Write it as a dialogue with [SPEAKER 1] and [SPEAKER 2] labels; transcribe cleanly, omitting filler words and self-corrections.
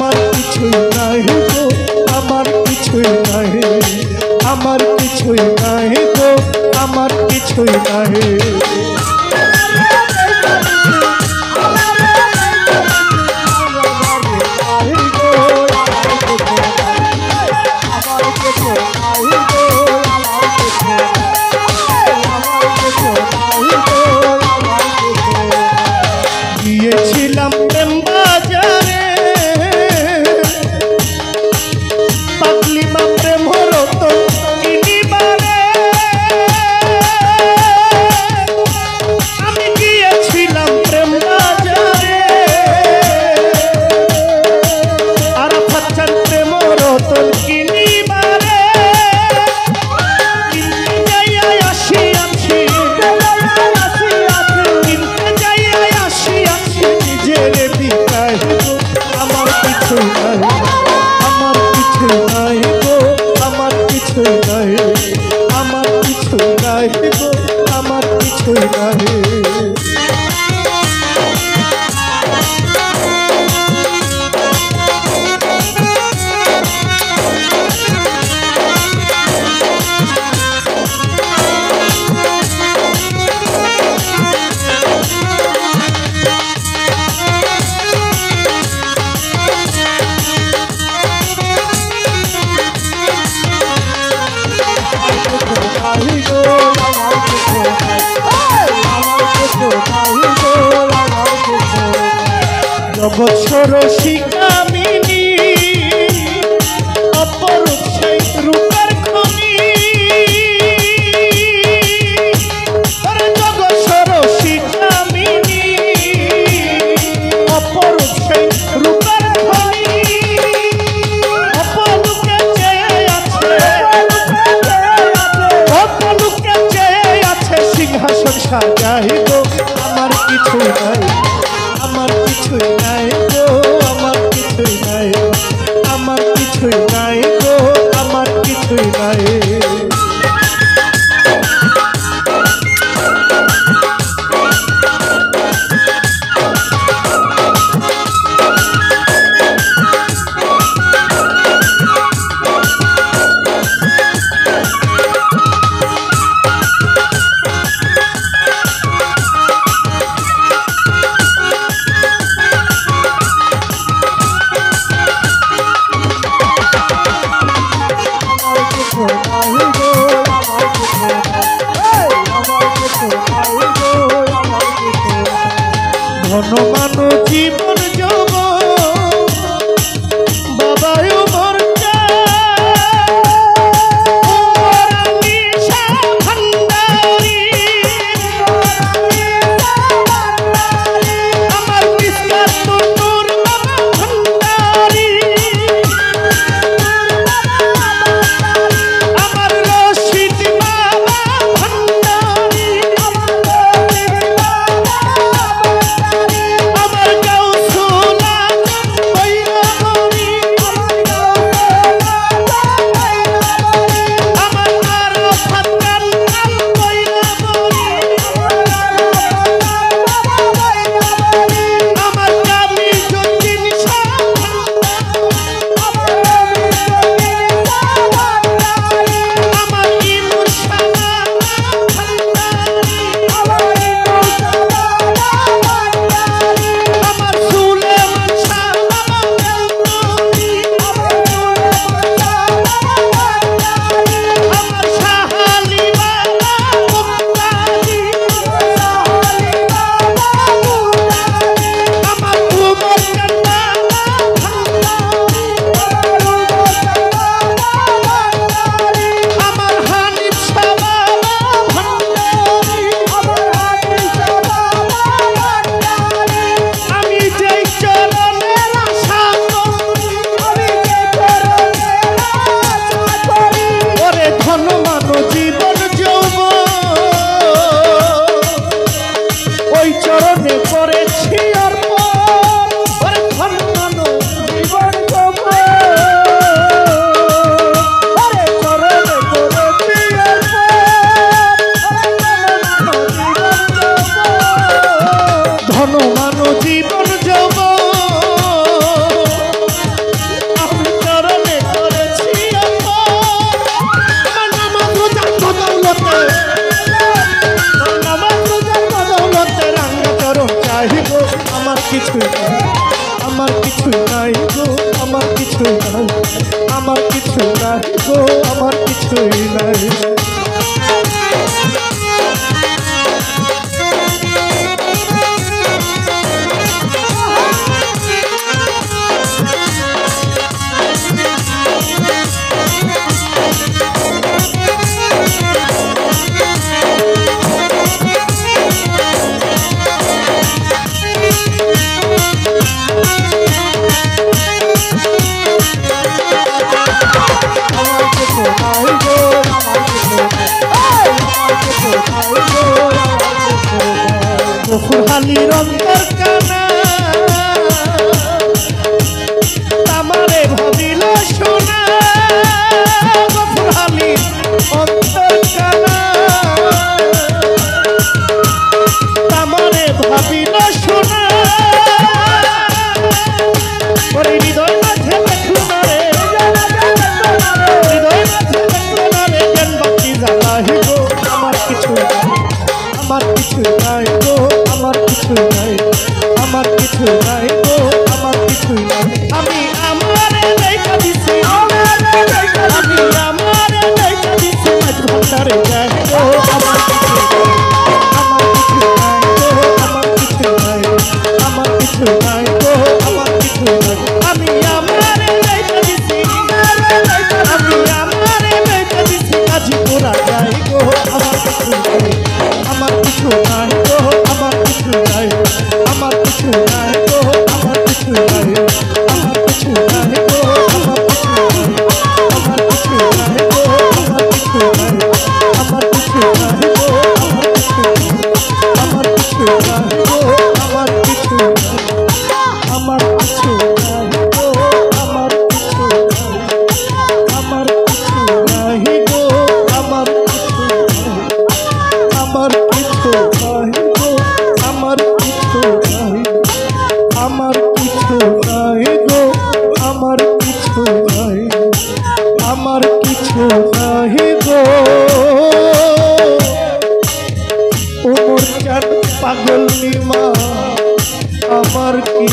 [SPEAKER 1] আমার কিছুই নাই গো, আমার কিছুই নাই, আমার কিছুই নাই গো, আমার কিছুই নাই। গিয়েছিলাম প্রেম বাজারে, পাগলি মা প্রেম রতন কিনিবারে। আমি গিয়েছিলাম প্রেম বাজারে, আর ফাচ্চান প্রেম রতন কিনিবারে। কিনতে যাইয়া আসিয়াছি, কিনতে যাইয়া আসিয়াছি নিজের বিকাই গো, আমার কিছুই নাই, আমার কিছুই নাই গো, আমার কিছুই নাই, আমার কিছুই নাই গো, আমার কিছুই নাই। জগৎ সরসিকামিনী অপরূপ সেই রূপের খনি, জগৎ সরসিকামিনী অপরূপ সেই রূপের খনি। অপলুকে চেয়ে আছে, অপলুকে চেয়ে আছে সিংহাসন সাজাই গো, আমার কিছুই নাই, আমার কিছুই নাই গো, আমার কিছুই নাই। কিছু নাই গো আমার কিছু নাই আমি আমার লেখা দিছি আমি আমার লেখা দিছি মাঝ ভান্ডারে যাই গো আমার কিছু নাই আমার কিছু নাই গো আমার কিছু নাই আমার কিছু নাই গো আমার কিছু নাই আমি আমার লেখা দিছি আমি আমার লেখা দিছি কাজী পুরা যাই গো আমার কিছু নাই আমার কিছু নাই গো আমার কিছু নাই আমার কিছু নাই গো আমার কিছু নাই আমার কিছু নাই গো আমার কিছু নাই আমার কিছু নাই গো আমার কিছু নাই আমার কিছু নাই গো আমার কিছু নাই আমার কিছু নাই গো আমার কিছু নাই আমার কিছু নাই গো আমার কিছু নাই আমার কিছু নাই গো আমার কিছু নাই আমার কিছু নাই গো আমার কিছু নাই আমার কিছু নাই গো আমার কিছু নাই আমার কিছু নাই গো ওমর চাঁদ পাগল নিমা আমার কি